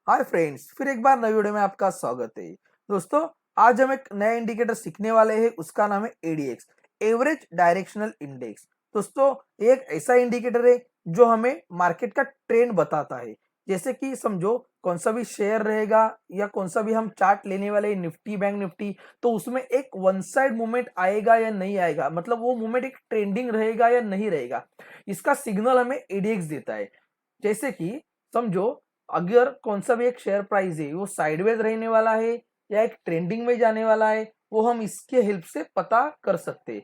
Hi friends, फिर एक बार नई वीडियो में आपका स्वागत है। दोस्तों, आज हम एक नया इंडिकेटर सीखने वाले हैं। उसका नाम है एडीएक्स, एवरेज डायरेक्शनल इंडेक्स। दोस्तों, ये एक ऐसा इंडिकेटर है जो हमें मार्केट का ट्रेंड बताता है। जैसे कि समझो, कौन सा भी शेयर रहेगा या कौन सा भी हम चार्ट लेने वाले निफ्टी, बैंक निफ्टी, तो उसमें एक वन साइड मूवमेंट आएगा या नहीं आएगा, मतलब वो मूवमेंट एक ट्रेंडिंग रहेगा या नहीं रहेगा, इसका सिग्नल हमें एडीएक्स देता है। जैसे कि समझो, अगर कौन सा भी एक शेयर प्राइस है वो साइडवेज रहने वाला है या एक ट्रेंडिंग में जाने वाला है, वो हम इसके हेल्प से पता कर सकते हैं।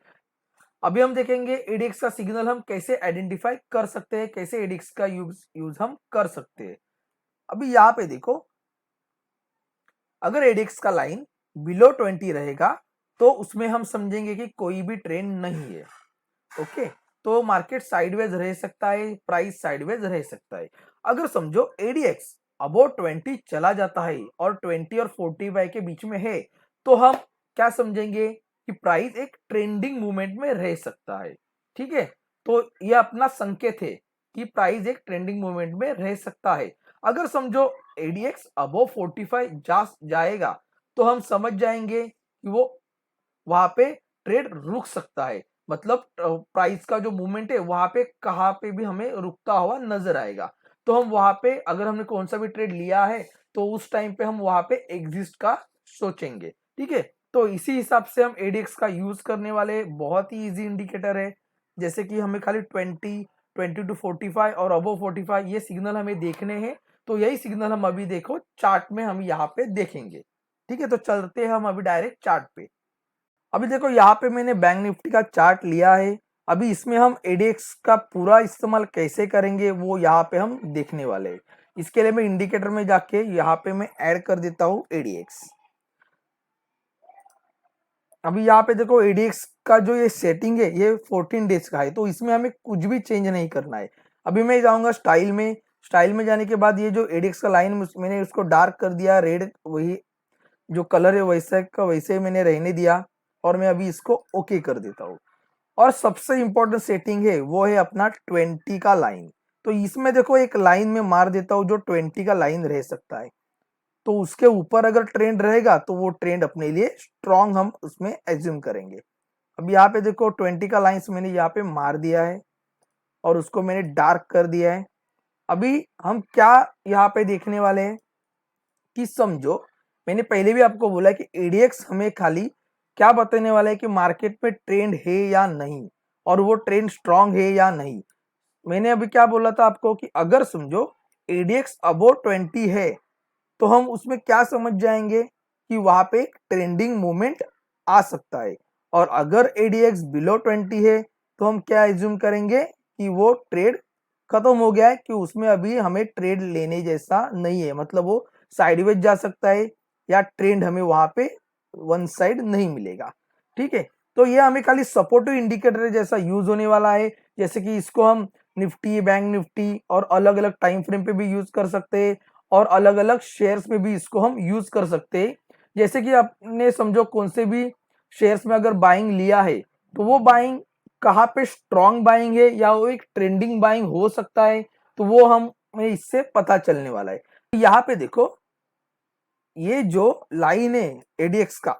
अभी हम देखेंगे एडीएक्स का सिग्नल हम कैसे आइडेंटिफाई कर सकते हैं, कैसे एडीएक्स का यूज हम कर सकते हैं। अभी यहाँ पे देखो, अगर एडीएक्स का लाइन बिलो 20 रहेगा तो उसमें हम समझेंगे कि कोई भी ट्रेंड नहीं है। ओके, तो मार्केट साइडवेज रह सकता है, प्राइस साइडवेज रह सकता है। अगर समझो एडीएक्स अबो 20 चला जाता है और 20 और 45 के बीच में है, तो हम क्या समझेंगे कि प्राइस एक ट्रेंडिंग मूवमेंट में रह सकता है। ठीक है, तो यह अपना संकेत है कि प्राइस एक ट्रेंडिंग मूवमेंट में रह सकता है। अगर समझो एडीएक्स अबो 45 जाएगा, तो हम समझ जाएंगे कि वो वहां पे ट्रेड रुक सकता है। मतलब प्राइस का जो मूवमेंट है वहां पे कहाँ पे भी हमें रुकता हुआ नजर आएगा, तो हम वहां पे अगर हमने कौन सा भी ट्रेड लिया है तो उस टाइम पे हम वहां पे एग्जिस्ट का सोचेंगे। ठीक है, तो इसी हिसाब से हम एडीएक्स का यूज करने वाले। बहुत ही इजी इंडिकेटर है। जैसे कि हमें खाली 20 टू 45 और अबो 45 ये सिग्नल हमें देखने हैं, तो यही सिग्नल हम अभी देखो चार्ट में हम यहाँ पे देखेंगे। ठीक है, तो चलते हैं हम अभी डायरेक्ट चार्ट पे। अभी देखो, यहाँ पे मैंने बैंक निफ्टी का चार्ट लिया है। अभी इसमें हम एडीएक्स का पूरा इस्तेमाल कैसे करेंगे वो यहाँ पे हम देखने वाले हैं। इसके लिए मैं इंडिकेटर में जाके यहाँ पे मैं ऐड कर देता हूँ एडीएक्स। अभी यहाँ पे देखो, एडीएक्स का जो ये सेटिंग है ये 14 डेज का है, तो इसमें हमें कुछ भी चेंज नहीं करना है। अभी मैं जाऊंगा स्टाइल में। स्टाइल में जाने के बाद ये जो एडीएक्स का लाइन मैंने उसको डार्क कर दिया, रेड, वही जो कलर है वैसा का वैसे ही मैंने रहने दिया। और मैं अभी इसको ओके कर देता हूँ। और सबसे इंपॉर्टेंट सेटिंग है वो है अपना 20 का लाइन। तो इसमें देखो, एक लाइन में मार देता हूँ जो 20 का लाइन रह सकता है। तो उसके ऊपर अगर ट्रेंड रहेगा तो वो ट्रेंड अपने लिए स्ट्रॉन्ग हम उसमें एज्यूम करेंगे। अब यहाँ पे देखो, 20 का लाइन्स मैंने यहाँ पे मार दिया है और उसको मैंने डार्क कर दिया है। अभी हम क्या यहाँ पे देखने वाले हैं कि समझो, मैंने पहले भी आपको बोला कि एडीएक्स हमें खाली क्या बताने वाला है कि मार्केट में ट्रेंड है या नहीं, और वो ट्रेंड स्ट्रांग है या नहीं। मैंने अभी क्या बोला था आपको कि अगर समझो एडीएक्स अबो 20 है, तो हम उसमें क्या समझ जाएंगे कि वहां पे एक ट्रेंडिंग मूवमेंट आ सकता है। और अगर एडीएक्स बिलो 20 है, तो हम क्या एज्यूम करेंगे कि वो ट्रेड खत्म हो गया है, कि उसमें अभी हमें ट्रेड लेने जैसा नहीं है, मतलब वो साइडवेज जा सकता है या ट्रेंड हमें वहां पे वन साइड नहीं मिलेगा। ठीक है, तो ये हमें खाली सपोर्टिव इंडिकेटर जैसा यूज होने वाला है। जैसे कि इसको हम निफ्टी, बैंक निफ्टी और अलग अलग टाइम फ्रेम पे भी यूज कर सकते हैं, और अलग अलग शेयर्स में भी इसको हम यूज कर सकते हैं। जैसे कि आपने समझो कौन से भी शेयर्स में अगर बाइंग लिया है, तो वो बाइंग कहाँ पे स्ट्रॉन्ग बाइंग है या वो एक ट्रेंडिंग बाइंग हो सकता है, तो वो हमें इससे पता चलने वाला है। यहाँ पे देखो, ये जो लाइन है एडीएक्स का,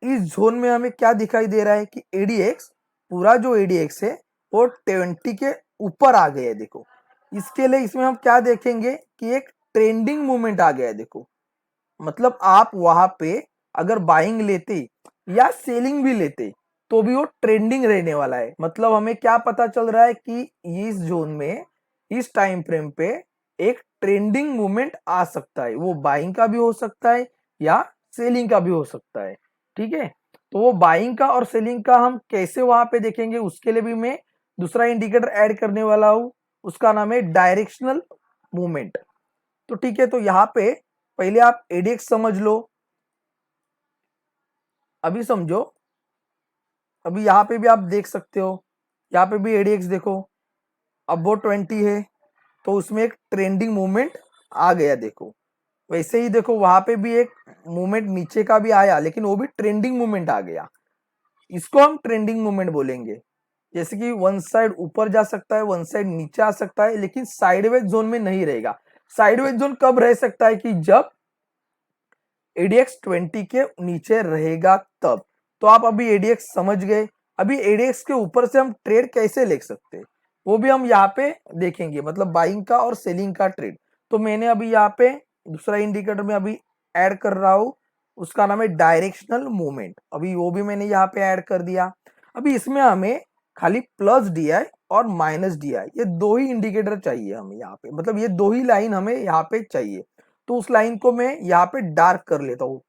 इस जोन में हमें क्या दिखाई दे रहा है कि एडीएक्स, पूरा जो एडीएक्स है वो 20 के ऊपर आ गया है। देखो, इसके लिए इसमें हम क्या देखेंगे कि एक ट्रेंडिंग मूवमेंट आ गया है। देखो, मतलब आप वहां पे अगर बाइंग लेते या सेलिंग भी लेते, तो भी वो ट्रेंडिंग रहने वाला है। मतलब हमें क्या पता चल रहा है कि इस जोन में, इस टाइम फ्रेम पे एक ट्रेंडिंग मूवमेंट आ सकता है। वो बाइंग का भी हो सकता है या सेलिंग का भी हो सकता है। ठीक है, तो वो बाइंग का और सेलिंग का हम कैसे वहां पे देखेंगे, उसके लिए भी मैं दूसरा इंडिकेटर ऐड करने वाला हूं। उसका नाम है डायरेक्शनल मूवमेंट। तो ठीक है, तो यहाँ पे पहले आप एडीएक्स समझ लो। अभी समझो, अभी यहाँ पे भी आप देख सकते हो, यहाँ पे भी एडीएक्स देखो, अब वो 20 है, तो उसमें एक ट्रेंडिंग मूवमेंट आ गया। देखो, वैसे ही देखो वहां पे भी एक मूवमेंट नीचे का भी आया, लेकिन वो भी ट्रेंडिंग मूवमेंट आ गया। इसको हम ट्रेंडिंग मूवमेंट बोलेंगे। जैसे कि वन साइड ऊपर जा सकता है, वन साइड नीचे आ सकता है, लेकिन साइडवेज जोन में नहीं रहेगा। साइडवेज जोन कब रह सकता है कि जब एडीएक्स 20 के नीचे रहेगा तब। तो आप अभी एडीएक्स समझ गए। अभी एडीएक्स के ऊपर से हम ट्रेड कैसे ले सकते हैं वो भी हम यहाँ पे देखेंगे, मतलब बाइंग का और सेलिंग का ट्रेड। तो मैंने अभी यहाँ पे दूसरा इंडिकेटर में अभी ऐड कर रहा हूँ, उसका नाम है डायरेक्शनल मूवमेंट। अभी वो भी मैंने यहाँ पे ऐड कर दिया। अभी इसमें हमें खाली प्लस डीआई और माइनस डीआई ये दो ही इंडिकेटर चाहिए हमें यहाँ पे, मतलब ये दो ही लाइन हमें यहाँ पे चाहिए। तो उस लाइन को मैं यहाँ पे डार्क कर लेता हूँ,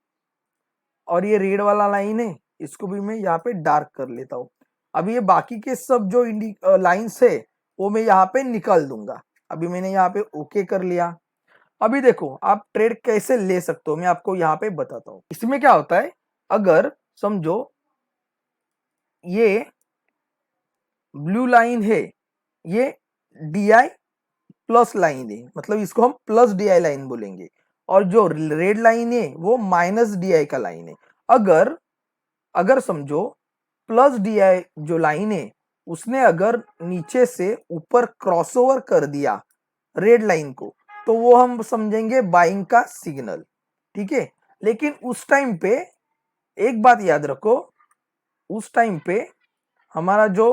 और ये रेड वाला लाइन है इसको भी मैं यहाँ पे डार्क कर लेता हूँ। अभी ये बाकी के सब जो लाइन्स है वो मैं यहाँ पे निकाल दूंगा। अभी मैंने यहाँ पे ओके कर लिया। अभी देखो आप ट्रेड कैसे ले सकते हो मैं आपको यहाँ पे बताता हूँ। इसमें क्या होता है, अगर समझो ये ब्लू लाइन है, ये DI प्लस लाइन है, मतलब इसको हम प्लस DI लाइन बोलेंगे, और जो रेड लाइन है वो माइनस DI का लाइन है। अगर अगर समझो प्लस DI जो लाइन है उसने अगर नीचे से ऊपर क्रॉसओवर कर दिया रेड लाइन को, तो वो हम समझेंगे बाइंग का सिग्नल, ठीक है। लेकिन उस टाइम पे एक बात याद रखो, उस टाइम पे हमारा जो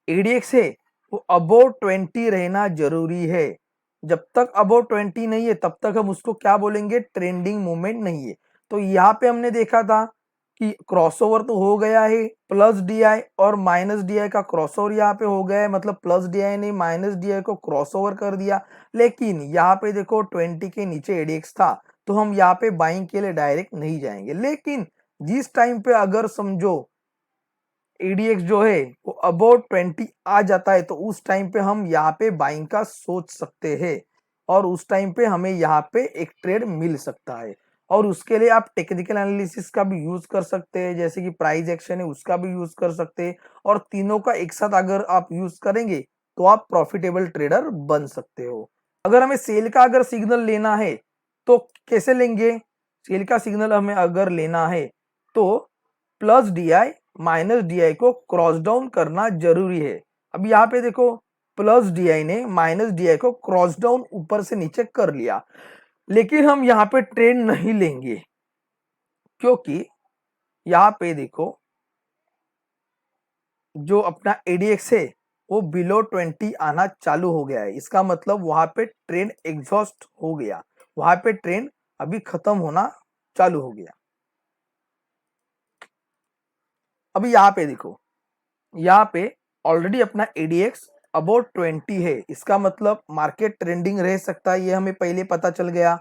एडीएक्स है वो अबोव 20 रहना जरूरी है। जब तक अबोव 20 नहीं है तब तक हम उसको क्या बोलेंगे, ट्रेंडिंग मूवमेंट नहीं है। तो यहाँ पे हमने देखा था कि क्रॉसओवर तो हो गया है, प्लस डीआई और माइनस डीआई का क्रॉसओवर यहाँ पे हो गया है, मतलब प्लस डीआई ने माइनस डीआई को क्रॉसओवर कर दिया। लेकिन यहाँ पे देखो 20 के नीचे एडीएक्स था, तो हम यहाँ पे बाइंग के लिए डायरेक्ट नहीं जाएंगे। लेकिन जिस टाइम पे अगर समझो एडीएक्स जो है वो अबाउट 20 आ जाता है, तो उस टाइम पे हम यहाँ पे बाइंग का सोच सकते हैं, और उस टाइम पे हमें यहाँ पे एक ट्रेड मिल सकता है। और उसके लिए आप टेक्निकल एनालिसिस का भी यूज कर सकते हैं, जैसे कि प्राइस एक्शन है उसका भी यूज कर सकते हैं, और तीनों का एक साथ अगर आप यूज करेंगे तो आप प्रॉफिटेबल ट्रेडर बन सकते हो। अगर हमें सेल का अगर सिग्नल लेना है तो कैसे लेंगे, सेल का सिग्नल हमें अगर लेना है तो प्लस डीआई माइनस डीआई को क्रॉस डाउन करना जरूरी है। अब यहाँ पे देखो प्लस डीआई ने माइनस डीआई को क्रॉस डाउन ऊपर से नीचे कर लिया, लेकिन हम यहाँ पे ट्रेड नहीं लेंगे, क्योंकि यहाँ पे देखो जो अपना एडीएक्स है वो बिलो 20 आना चालू हो गया है। इसका मतलब वहां पे ट्रेंड एग्जॉस्ट हो गया, वहां पे ट्रेंड अभी खत्म होना चालू हो गया। अभी यहाँ पे देखो, यहाँ पे ऑलरेडी अपना एडीएक्स अबाउट 20 है, इसका मतलब मार्केट ट्रेंडिंग रह सकता है, ये हमें पहले पता चल गया।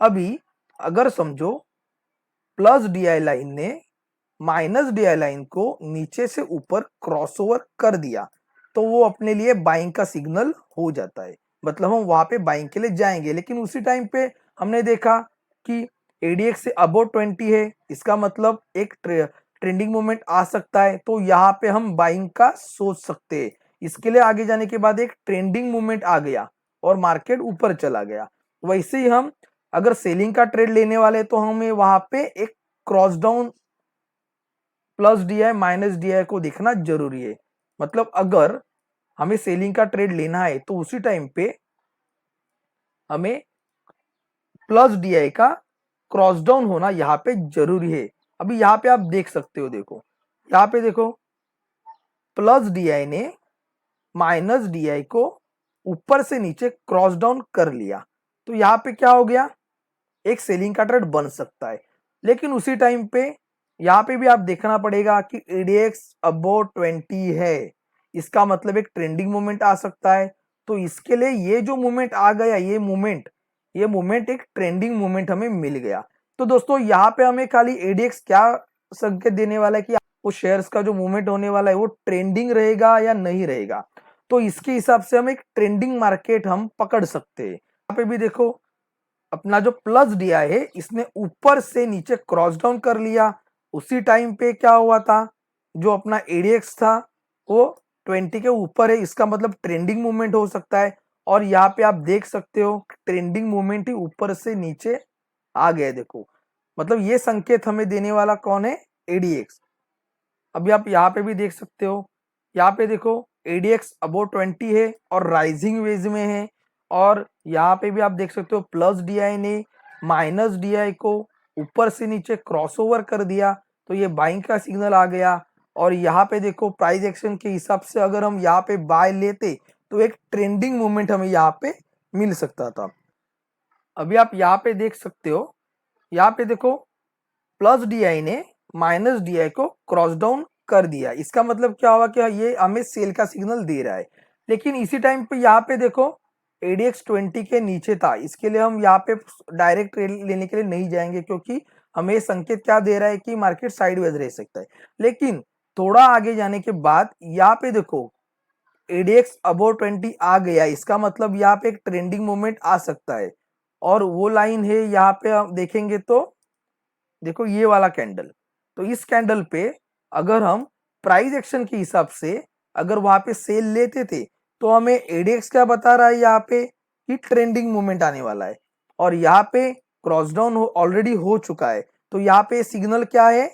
अभी अगर समझो प्लस डीआई लाइन ने माइनस डीआई लाइन को नीचे से ऊपर क्रॉसओवर कर दिया, तो वो अपने लिए बाइंग का सिग्नल हो जाता है, मतलब हम वहां पे बाइंग के लिए जाएंगे। लेकिन उसी टाइम पे हमने देखा कि एडीएक्स से अबाउट 20 है, इसका मतलब एक ट्रेंडिंग मूवमेंट आ सकता है, तो यहाँ पे हम बाइंग का सोच सकते हैं। इसके लिए आगे जाने के बाद एक ट्रेंडिंग मूवमेंट आ गया और मार्केट ऊपर चला गया। वैसे ही हम अगर सेलिंग का ट्रेड लेने वाले तो हमें वहां पे एक cross down plus DI minus DI को देखना जरूरी है। मतलब अगर हमें सेलिंग का ट्रेड लेना है तो उसी टाइम पे हमें प्लस डीआई का क्रॉस डाउन होना यहाँ पे जरूरी है। अभी यहाँ पे आप देख सकते हो, देखो यहाँ पे देखो प्लस डीआई ने माइनस डीआई को ऊपर से नीचे क्रॉस डाउन कर लिया, तो यहाँ पे क्या हो गया, एक सेलिंग का ट्रेड बन सकता है। लेकिन उसी टाइम पे यहाँ पे भी आप देखना पड़ेगा कि एडीएक्स अबाउट 20 है, इसका मतलब एक ट्रेंडिंग मूवमेंट आ सकता है। तो इसके लिए ये जो मूवमेंट आ गया, ये मूवमेंट एक ट्रेंडिंग मूवमेंट हमें मिल गया। तो दोस्तों यहाँ पे हमें खाली एडीएक्स क्या संकेत देने वाला है कि वो शेयर्स का जो मूवमेंट होने वाला है वो ट्रेंडिंग रहेगा या नहीं रहेगा। तो इसके हिसाब से हम एक ट्रेंडिंग मार्केट हम पकड़ सकते हैं। यहाँ पे भी देखो अपना जो प्लस डीआई है इसने ऊपर से नीचे क्रॉस डाउन कर लिया। उसी टाइम पे क्या हुआ था, जो अपना एडीएक्स था वो 20 के ऊपर है, इसका मतलब ट्रेंडिंग मूवमेंट हो सकता है। और यहाँ पे आप देख सकते हो ट्रेंडिंग मूवमेंट ही ऊपर से नीचे आ गया, देखो मतलब ये संकेत हमें देने वाला कौन है, एडीएक्स। अभी आप यहाँ पे भी देख सकते हो, यहाँ पे देखो एडीएक्स अबाउट 20 है और राइजिंग वेज में है, और यहाँ पे भी आप देख सकते हो प्लस DI ने माइनस DI को ऊपर से नीचे क्रॉसओवर कर दिया, तो ये बाइंग का सिग्नल आ गया। और यहाँ पे देखो प्राइस एक्शन के हिसाब से अगर हम यहाँ पे बाय लेते तो एक ट्रेंडिंग मूवमेंट हमें यहाँ पे मिल सकता था। अभी आप यहाँ पे देख सकते हो, यहाँ पे देखो प्लस DI ने माइनस DI को क्रॉस डाउन कर दिया। इसका मतलब क्या हुआ कि ये हमें सेल का सिग्नल दे रहा है। लेकिन इसी टाइम पे यहाँ पे देखो ADX 20 के नीचे था, इसके लिए हम यहाँ पे डायरेक्ट ट्रेड लेने के लिए नहीं जाएंगे, क्योंकि हमें संकेत क्या दे रहा है कि मार्केट साइडवेज रह सकता है। लेकिन थोड़ा आगे जाने के बाद यहाँ पे देखो ADX अबोव 20 आ गया, इसका मतलब यहाँ पे एक ट्रेंडिंग मूवमेंट आ सकता है। और वो लाइन है यहाँ पे हम देखेंगे तो देखो ये वाला कैंडल, तो इस कैंडल पे अगर हम प्राइस एक्शन के हिसाब से अगर वहां पे सेल लेते थे तो हमें ADX क्या बता रहा है यहाँ पे कि ट्रेंडिंग मूवमेंट आने वाला है। और यहाँ पे क्रॉस डाउन ऑलरेडी हो चुका है, तो यहाँ पे सिग्नल क्या है,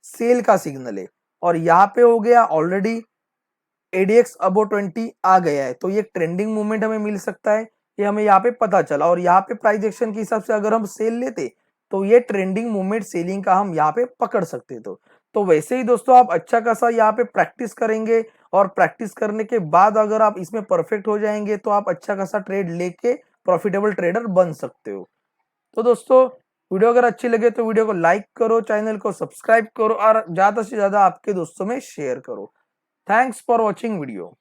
सेल का सिग्नल है। और यहाँ पे हो गया ऑलरेडी ADX अबो 20 आ गया है, तो ये ट्रेंडिंग मूवमेंट हमें मिल सकता है, ये हमें यहाँ पे पता चला। और यहाँ पे प्राइस एक्शन के हिसाब से अगर हम सेल लेते तो ये ट्रेंडिंग मूवमेंट सेलिंग का हम यहाँ पे पकड़ सकते। तो वैसे ही दोस्तों आप अच्छा खासा यहाँ पे प्रैक्टिस करेंगे, और प्रैक्टिस करने के बाद अगर आप इसमें परफेक्ट हो जाएंगे तो आप अच्छा खासा ट्रेड लेके प्रॉफिटेबल ट्रेडर बन सकते हो। तो दोस्तों वीडियो अगर अच्छी लगे तो वीडियो को लाइक करो, चैनल को सब्सक्राइब करो और ज्यादा से ज्यादा आपके दोस्तों में शेयर करो। Thanks for watching video.